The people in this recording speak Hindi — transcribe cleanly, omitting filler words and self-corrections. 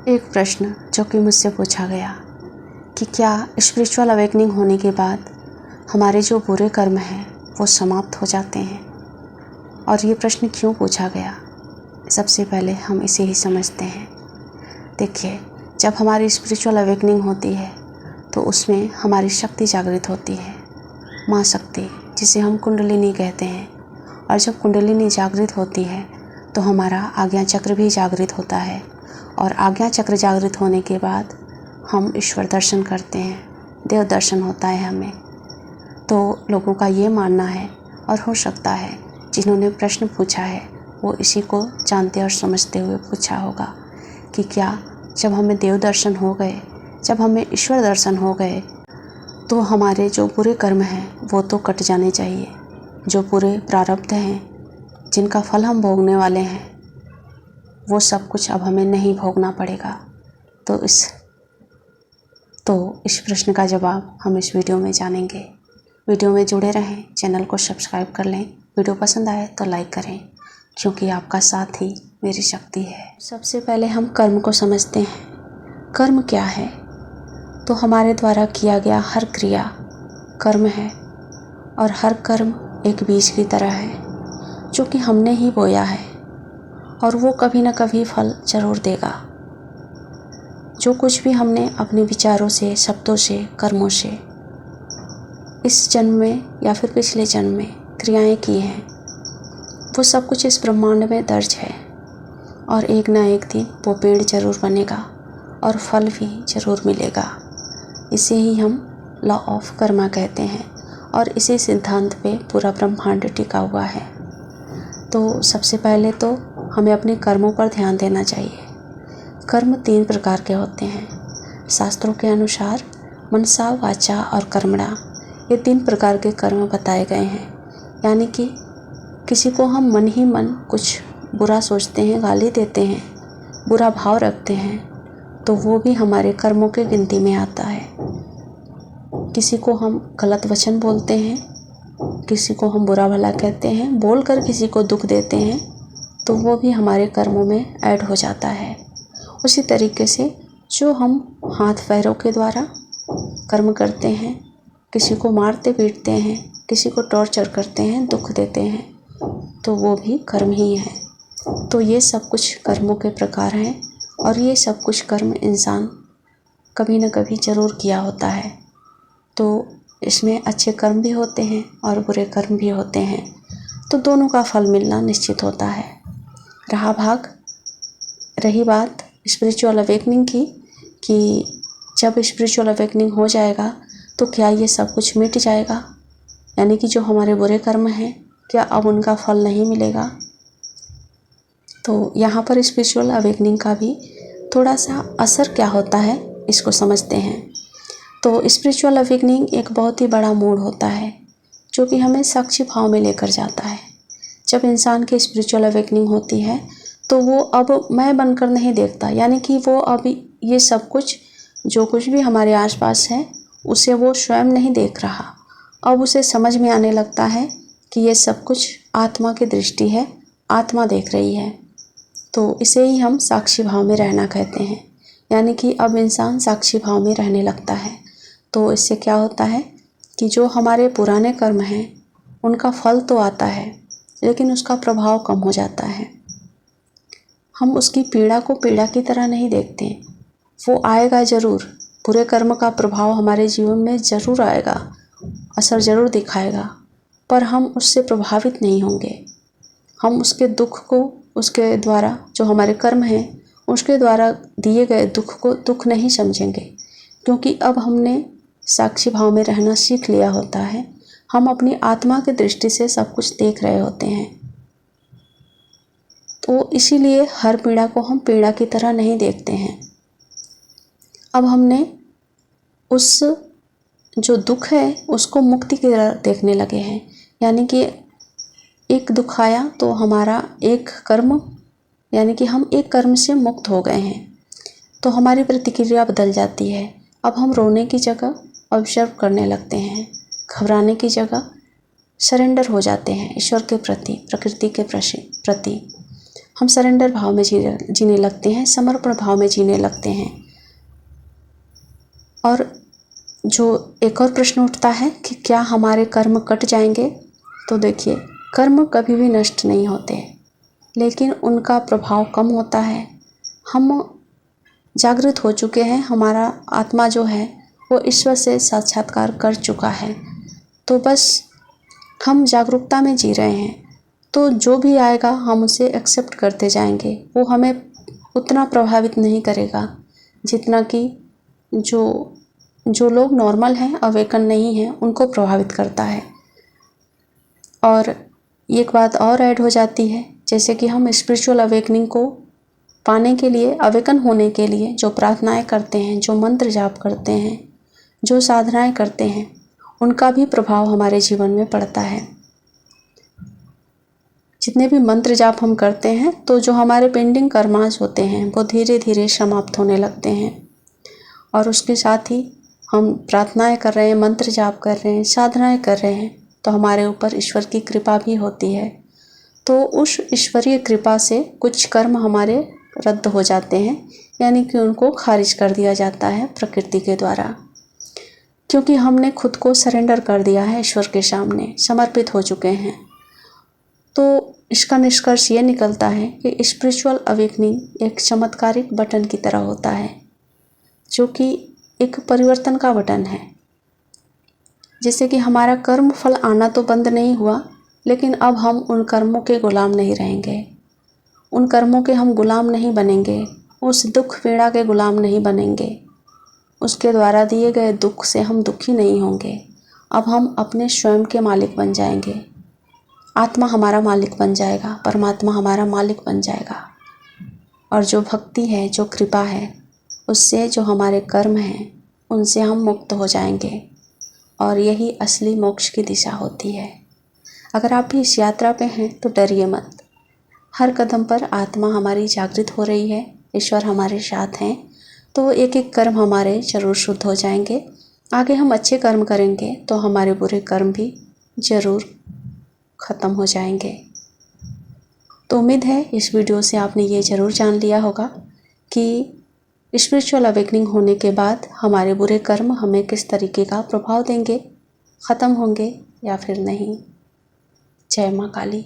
एक प्रश्न जो कि मुझसे पूछा गया कि क्या स्पिरिचुअल अवेकनिंग होने के बाद हमारे जो बुरे कर्म हैं वो समाप्त हो जाते हैं, और ये प्रश्न क्यों पूछा गया। सबसे पहले हम इसे ही समझते हैं। देखिए, जब हमारी स्पिरिचुअल अवेकनिंग होती है तो उसमें हमारी शक्ति जागृत होती है, माँ शक्ति, जिसे हम कुंडलिनी कहते हैं। और जब कुंडलिनी जागृत होती है तो हमारा आज्ञा चक्र भी जागृत होता है, और आज्ञा चक्र जागृत होने के बाद हम ईश्वर दर्शन करते हैं, देव दर्शन होता है हमें। तो लोगों का ये मानना है, और हो सकता है जिन्होंने प्रश्न पूछा है वो इसी को जानते और समझते हुए पूछा होगा कि क्या जब हमें देव दर्शन हो गए, जब हमें ईश्वर दर्शन हो गए, तो हमारे जो बुरे कर्म हैं वो तो कट जाने चाहिए। जो पूरे प्रारब्ध हैं, जिनका फल हम भोगने वाले हैं, वो सब कुछ अब हमें नहीं भोगना पड़ेगा। तो इस प्रश्न का जवाब हम इस वीडियो में जानेंगे। वीडियो में जुड़े रहें, चैनल को सब्सक्राइब कर लें। वीडियो पसंद आए तो लाइक करें, क्योंकि आपका साथ ही मेरी शक्ति है। सबसे पहले हम कर्म को समझते हैं। कर्म क्या है? तो हमारे द्वारा किया गया हर क्रिया कर्म है, और हर कर्म एक बीज की तरह है जो कि हमने ही बोया है, और वो कभी न कभी फल जरूर देगा। जो कुछ भी हमने अपने विचारों से, शब्दों से, कर्मों से इस जन्म में या फिर पिछले जन्म में क्रियाएं की हैं, वो सब कुछ इस ब्रह्मांड में दर्ज है, और एक ना एक दिन वो पेड़ जरूर बनेगा और फल भी जरूर मिलेगा। इसे ही हम लॉ ऑफ कर्मा कहते हैं, और इसी सिद्धांत पे पूरा ब्रह्मांड टिका हुआ है। तो सबसे पहले तो हमें अपने कर्मों पर ध्यान देना चाहिए। कर्म 3 प्रकार के होते हैं। शास्त्रों के अनुसार मनसा, वाचा और कर्मणा, ये 3 प्रकार के कर्म बताए गए हैं। यानी कि किसी को हम मन ही मन कुछ बुरा सोचते हैं, गाली देते हैं, बुरा भाव रखते हैं, तो वो भी हमारे कर्मों के गिनती में आता है। किसी को हम गलत वचन बोलते हैं, किसी को हम बुरा भला कहते हैं, बोलकर किसी को दुख देते हैं, तो वो भी हमारे कर्मों में ऐड हो जाता है। उसी तरीके से जो हम हाथ पैरों के द्वारा कर्म करते हैं, किसी को मारते पीटते हैं, किसी को टॉर्चर करते हैं, दुख देते हैं, तो वो भी कर्म ही है। तो ये सब कुछ कर्मों के प्रकार हैं, और ये सब कुछ कर्म इंसान कभी न कभी ज़रूर किया होता है। तो इसमें अच्छे कर्म भी होते हैं और बुरे कर्म भी होते हैं, तो दोनों का फल मिलना निश्चित होता है। रही बात स्पिरिचुअल अवेकनिंग की, कि जब स्पिरिचुअल अवेकनिंग हो जाएगा तो क्या ये सब कुछ मिट जाएगा, यानी कि जो हमारे बुरे कर्म हैं क्या अब उनका फल नहीं मिलेगा। तो यहाँ पर स्पिरिचुअल अवेकनिंग का भी थोड़ा सा असर क्या होता है, इसको समझते हैं। तो स्पिरिचुअल अवेकनिंग एक बहुत ही बड़ा मोड़ होता है जो कि हमें साक्षी भाव में लेकर जाता है। जब इंसान की स्पिरिचुअल अवेकनिंग होती है तो वो अब मैं बनकर नहीं देखता, यानी कि वो अब ये सब कुछ जो कुछ भी हमारे आसपास है उसे वो स्वयं नहीं देख रहा। अब उसे समझ में आने लगता है कि ये सब कुछ आत्मा की दृष्टि है, आत्मा देख रही है। तो इसे ही हम साक्षी भाव में रहना कहते हैं, यानी कि अब इंसान साक्षी भाव में रहने लगता है। तो इससे क्या होता है कि जो हमारे पुराने कर्म हैं उनका फल तो आता है, लेकिन उसका प्रभाव कम हो जाता है। हम उसकी पीड़ा को पीड़ा की तरह नहीं देखते। वो आएगा ज़रूर, बुरे कर्म का प्रभाव हमारे जीवन में ज़रूर आएगा, असर ज़रूर दिखाएगा, पर हम उससे प्रभावित नहीं होंगे। हम उसके दुख को, उसके द्वारा जो हमारे कर्म हैं उसके द्वारा दिए गए दुख को दुख नहीं समझेंगे, क्योंकि अब हमने साक्षी भाव में रहना सीख लिया होता है। हम अपनी आत्मा की दृष्टि से सब कुछ देख रहे होते हैं। तो इसीलिए हर पीड़ा को हम पीड़ा की तरह नहीं देखते हैं। अब हमने उस जो दुख है उसको मुक्ति की तरह देखने लगे हैं, यानी कि एक दुख आया तो हमारा एक कर्म, यानी कि हम एक कर्म से मुक्त हो गए हैं, तो हमारी प्रतिक्रिया बदल जाती है। अब हम रोने की जगह ऑब्जर्व करने लगते हैं, घबराने की जगह सरेंडर हो जाते हैं ईश्वर के प्रति, प्रकृति के प्रति। हम सरेंडर भाव में जीने लगते हैं, समर्पण भाव में जीने लगते हैं। और जो एक और प्रश्न उठता है कि क्या हमारे कर्म कट जाएंगे, तो देखिए, कर्म कभी भी नष्ट नहीं होते, लेकिन उनका प्रभाव कम होता है। हम जागृत हो चुके हैं, हमारा आत्मा जो है वो ईश्वर से साक्षात्कार कर चुका है, तो बस हम जागरूकता में जी रहे हैं। तो जो भी आएगा हम उसे एक्सेप्ट करते जाएंगे। वो हमें उतना प्रभावित नहीं करेगा जितना कि जो लोग नॉर्मल हैं, अवेकन नहीं हैं, उनको प्रभावित करता है। और एक बात और ऐड हो जाती है, जैसे कि हम स्पिरिचुअल अवेकनिंग को पाने के लिए, अवेकन होने के लिए जो प्रार्थनाएं करते हैं, जो मंत्र जाप करते हैं, जो साधनाएं करते हैं, उनका भी प्रभाव हमारे जीवन में पड़ता है। जितने भी मंत्र जाप हम करते हैं, तो जो हमारे पेंडिंग कर्मास होते हैं वो धीरे धीरे समाप्त होने लगते हैं। और उसके साथ ही हम प्रार्थनाएं कर रहे हैं, मंत्र जाप कर रहे हैं, साधनाएं कर रहे हैं, तो हमारे ऊपर ईश्वर की कृपा भी होती है। तो उस ईश्वरीय कृपा से कुछ कर्म हमारे रद्द हो जाते हैं, यानी कि उनको खारिज कर दिया जाता है प्रकृति के द्वारा, क्योंकि हमने खुद को सरेंडर कर दिया है, ईश्वर के सामने समर्पित हो चुके हैं। तो इसका निष्कर्ष ये निकलता है कि स्पिरिचुअल अवेकनिंग एक चमत्कारिक बटन की तरह होता है, जो कि एक परिवर्तन का बटन है। जैसे कि हमारा कर्म फल आना तो बंद नहीं हुआ, लेकिन अब हम उन कर्मों के गुलाम नहीं रहेंगे, उन कर्मों के हम गुलाम नहीं बनेंगे, उस दुख पीड़ा के गुलाम नहीं बनेंगे, उसके द्वारा दिए गए दुख से हम दुखी नहीं होंगे। अब हम अपने स्वयं के मालिक बन जाएंगे, आत्मा हमारा मालिक बन जाएगा, परमात्मा हमारा मालिक बन जाएगा। और जो भक्ति है, जो कृपा है, उससे जो हमारे कर्म हैं उनसे हम मुक्त हो जाएंगे। और यही असली मोक्ष की दिशा होती है। अगर आप भी इस यात्रा पे हैं तो डरिए मत। हर कदम पर आत्मा हमारी जागृत हो रही है, ईश्वर हमारे साथ हैं, तो एक एक कर्म हमारे जरूर शुद्ध हो जाएंगे। आगे हम अच्छे कर्म करेंगे तो हमारे बुरे कर्म भी जरूर ख़त्म हो जाएंगे। तो उम्मीद है इस वीडियो से आपने ये ज़रूर जान लिया होगा कि स्पिरिचुअल अवेकनिंग होने के बाद हमारे बुरे कर्म हमें किस तरीके का प्रभाव देंगे, ख़त्म होंगे या फिर नहीं। जय माँ काली।